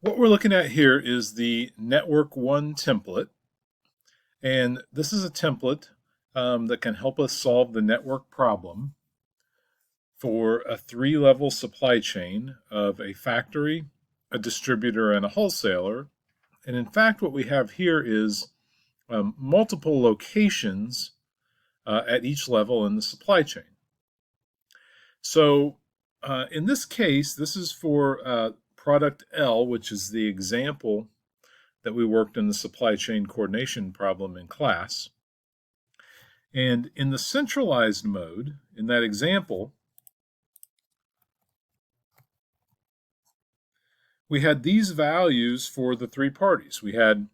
What we're looking at here is the Network1 template, and this is a template that can help us solve the network problem for a three-level supply chain of a factory, a distributor, and a wholesaler. And in fact, what we have here is multiple locations at each level in the supply chain. So in this case, this is for product L, which is the example that we worked in the supply chain coordination problem in class. And in the centralized mode, in that example, we had these values for the three parties. We had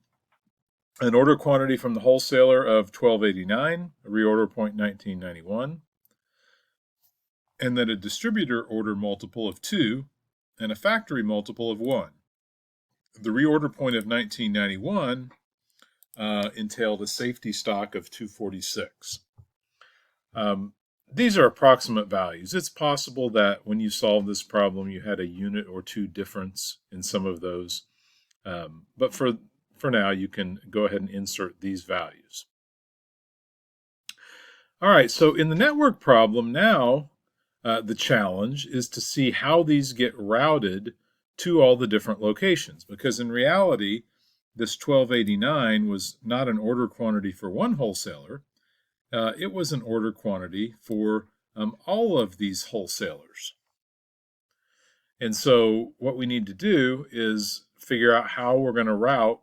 an order quantity from the wholesaler of 1289, a reorder point 1991, and then a distributor order multiple of 2 and a factory multiple of 1. The reorder point of 1991 entailed a safety stock of 246. These are approximate values. It's possible that when you solve this problem, you had a unit or two difference in some of those. But for now, you can go ahead and insert these values. All right, so in the network problem now, the challenge is to see how these get routed to all the different locations, because in reality, this 1289 was not an order quantity for one wholesaler. It was an order quantity for all of these wholesalers. And so what we need to do is figure out how we're going to route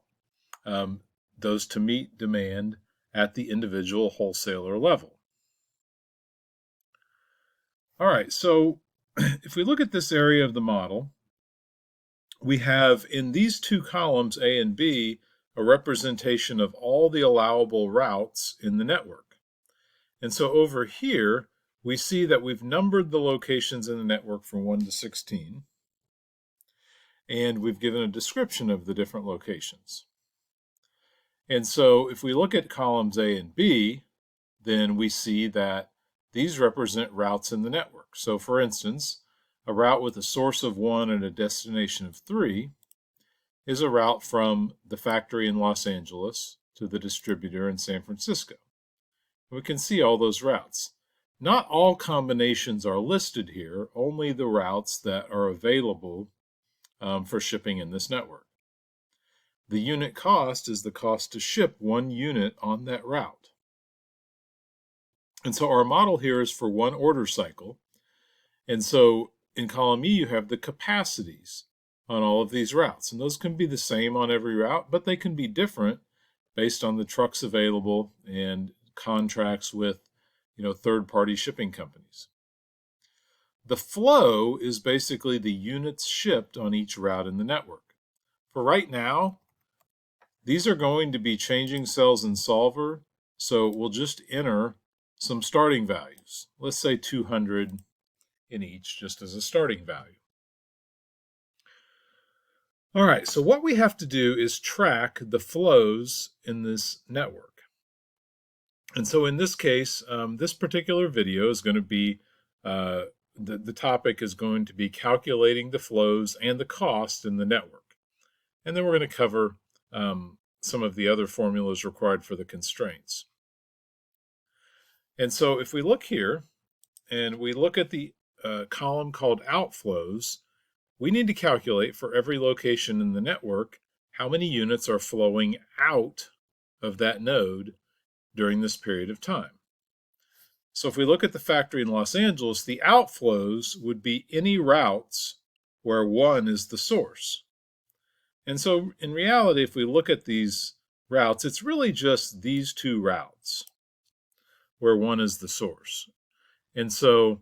those to meet demand at the individual wholesaler level. All right, so if we look at this area of the model, we have in these two columns, A and B, a representation of all the allowable routes in the network. And so over here, we see that we've numbered the locations in the network from 1 to 16, and we've given a description of the different locations. And so if we look at columns A and B, then we see that these represent routes in the network. So for instance, a route with a source of 1 and a destination of 3 is a route from the factory in Los Angeles to the distributor in San Francisco. We can see all those routes. Not all combinations are listed here, only the routes that are available for shipping in this network. The unit cost is the cost to ship one unit on that route. And so our model here is for one order cycle. And so in column E, you have the capacities on all of these routes. And those can be the same on every route, but they can be different based on the trucks available and contracts with, third-party shipping companies. The flow is basically the units shipped on each route in the network. For right now, these are going to be changing cells in solver, so we'll just enter some starting values. Let's say 200 in each, just as a starting value. All right, so what we have to do is track the flows in this network. And so in this case, this particular video is going to be, the topic is going to be calculating the flows and the cost in the network. And then we're going to cover some of the other formulas required for the constraints. And so if we look here and we look at the column called outflows, we need to calculate for every location in the network how many units are flowing out of that node during this period of time. So if we look at the factory in Los Angeles, the outflows would be any routes where 1 is the source. And so in reality, if we look at these routes, it's really just these two routes where 1 is the source. And so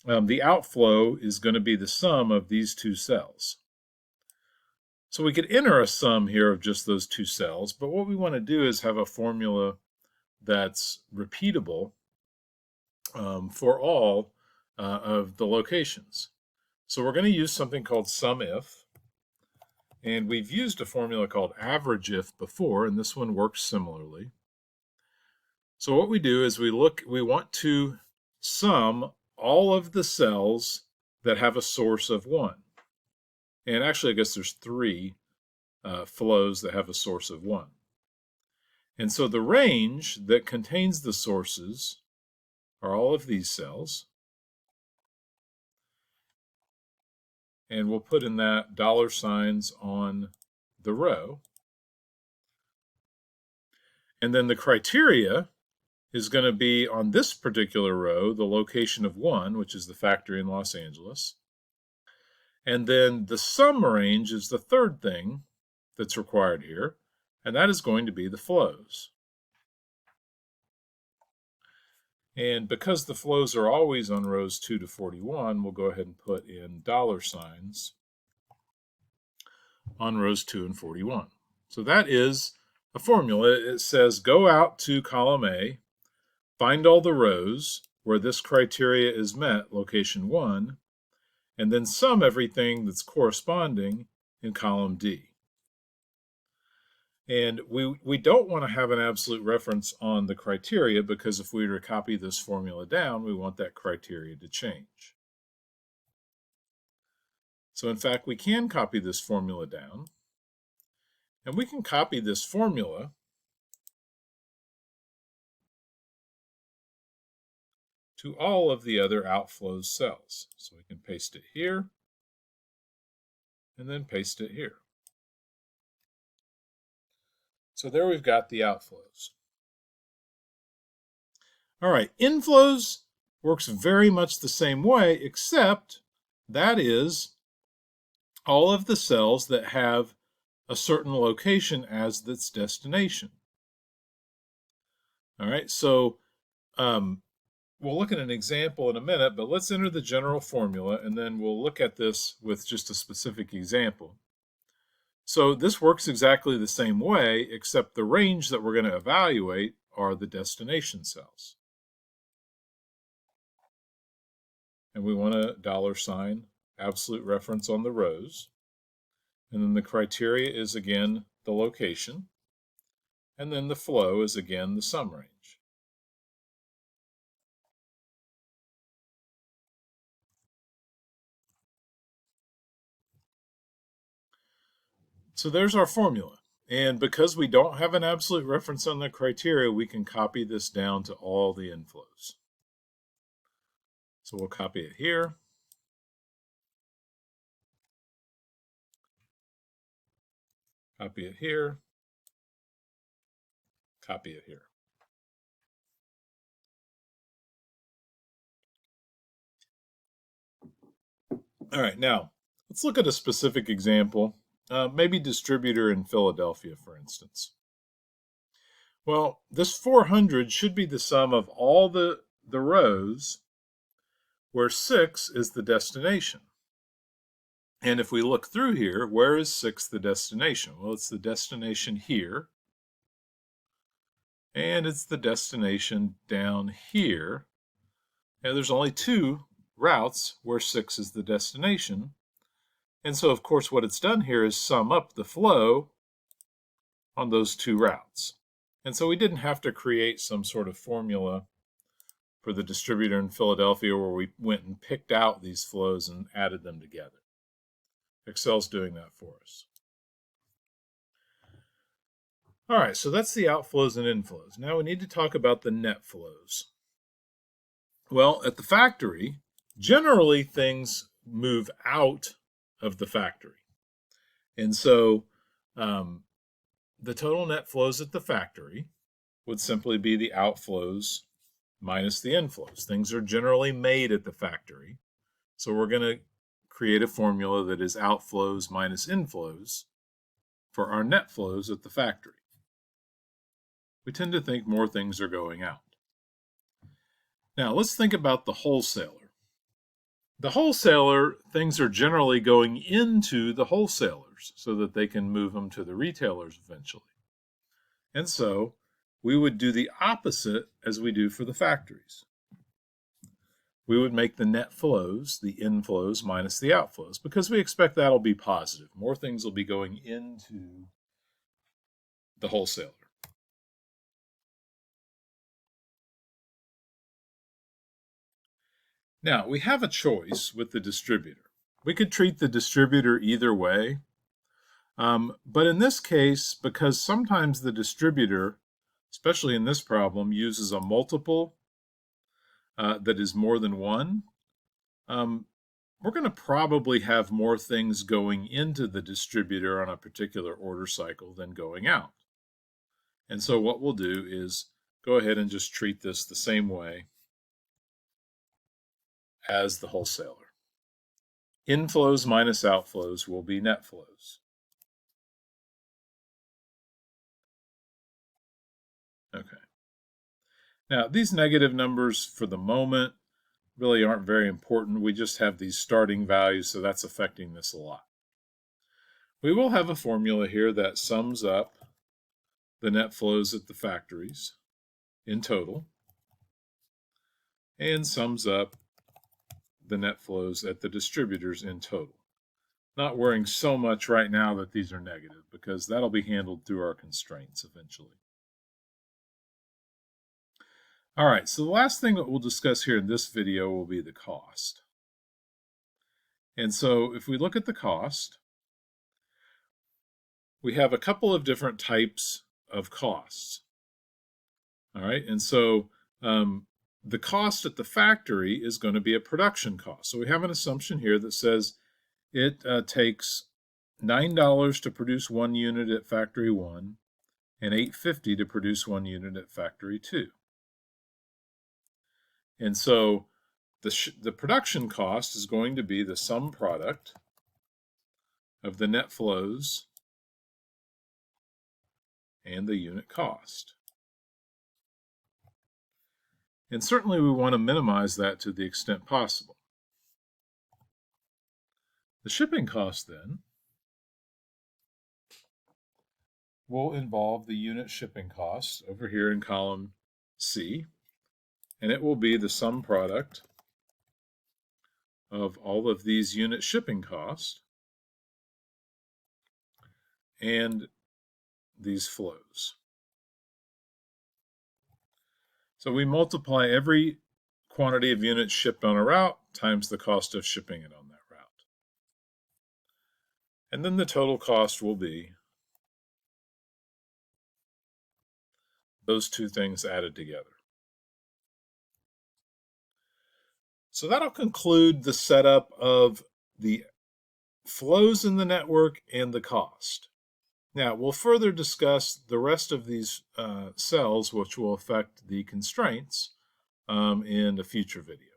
the outflow is going to be the sum of these two cells. So we could enter a sum here of just those two cells, but what we want to do is have a formula that's repeatable for all of the locations. So we're going to use something called SUMIF, and we've used a formula called average if before, and this one works similarly. So what we do is we want to sum all of the cells that have a source of 1. And actually, I guess there's three flows that have a source of 1. And so the range that contains the sources are all of these cells. And we'll put in that $signs on the row. And then the criteria is going to be on this particular row, the location of 1, which is the factory in Los Angeles. And then the sum range is the third thing that's required here, and that is going to be the flows. And because the flows are always on rows 2 to 41, we'll go ahead and put in $signs on rows 2 and 41. So that is a formula. It says go out to column A, find all the rows where this criteria is met, location 1, and then sum everything that's corresponding in column D. And we don't want to have an absolute reference on the criteria, because if we were to copy this formula down, we want that criteria to change. So in fact, we can copy this formula down, and we can copy this formula to all of the other outflows cells. So we can paste it here, and then paste it here. So there we've got the outflows. All right, inflows works very much the same way, except that is all of the cells that have a certain location as its destination. All right, so we'll look at an example in a minute, but let's enter the general formula, and then we'll look at this with just a specific example. So this works exactly the same way, except the range that we're going to evaluate are the destination cells. And we want a $sign absolute reference on the rows. And then the criteria is again the location. And then the flow is again the sum range. So there's our formula. And because we don't have an absolute reference on the criteria, we can copy this down to all the inflows. So we'll copy it here. Copy it here. Copy it here. All right, now let's look at a specific example, maybe distributor in Philadelphia, for instance. Well, this 400 should be the sum of all the rows where 6 is the destination. And if we look through here, where is 6 the destination? Well, it's the destination here. And it's the destination down here. And there's only 2 routes where 6 is the destination. And so, of course, what it's done here is sum up the flow on those 2 routes. And so we didn't have to create some sort of formula for the distributor in Philadelphia where we went and picked out these flows and added them together. Excel's doing that for us. All right, so that's the outflows and inflows. Now we need to talk about the net flows. Well, at the factory, generally things move out of the factory. And so the total net flows at the factory would simply be the outflows minus the inflows. Things are generally made at the factory. So we're going to create a formula that is outflows minus inflows for our net flows at the factory. We tend to think more things are going out. Now let's think about the wholesaler. The wholesaler, things are generally going into the wholesalers so that they can move them to the retailers eventually. And so we would do the opposite as we do for the factories. We would make the net flows, the inflows minus the outflows, because we expect that'll be positive. More things will be going into the wholesaler. Now, we have a choice with the distributor. We could treat the distributor either way. But in this case, because sometimes the distributor, especially in this problem, uses a multiple that is more than one, we're going to probably have more things going into the distributor on a particular order cycle than going out. And so what we'll do is go ahead and just treat this the same way as the wholesaler. Inflows minus outflows will be net flows. Okay. Now, these negative numbers for the moment really aren't very important. We just have these starting values, so that's affecting this a lot. We will have a formula here that sums up the net flows at the factories in total and sums up the net flows at the distributors in total. Not worrying so much right now that these are negative, because that'll be handled through our constraints eventually. All right, so the last thing that we'll discuss here in this video will be the cost. And so if we look at the cost, we have a couple of different types of costs. All right, and so the cost at the factory is going to be a production cost. So we have an assumption here that says it takes $9 to produce 1 unit at factory 1 and $8.50 to produce 1 unit at factory 2. And so the production cost is going to be the sum product of the net flows and the unit cost. And certainly we want to minimize that to the extent possible. The shipping cost then will involve the unit shipping cost over here in column C, and it will be the sum product of all of these unit shipping costs and these flows. So we multiply every quantity of units shipped on a route times the cost of shipping it on that route. And then the total cost will be those two things added together. So that'll conclude the setup of the flows in the network and the cost. Now, we'll further discuss the rest of these cells, which will affect the constraints in a future video.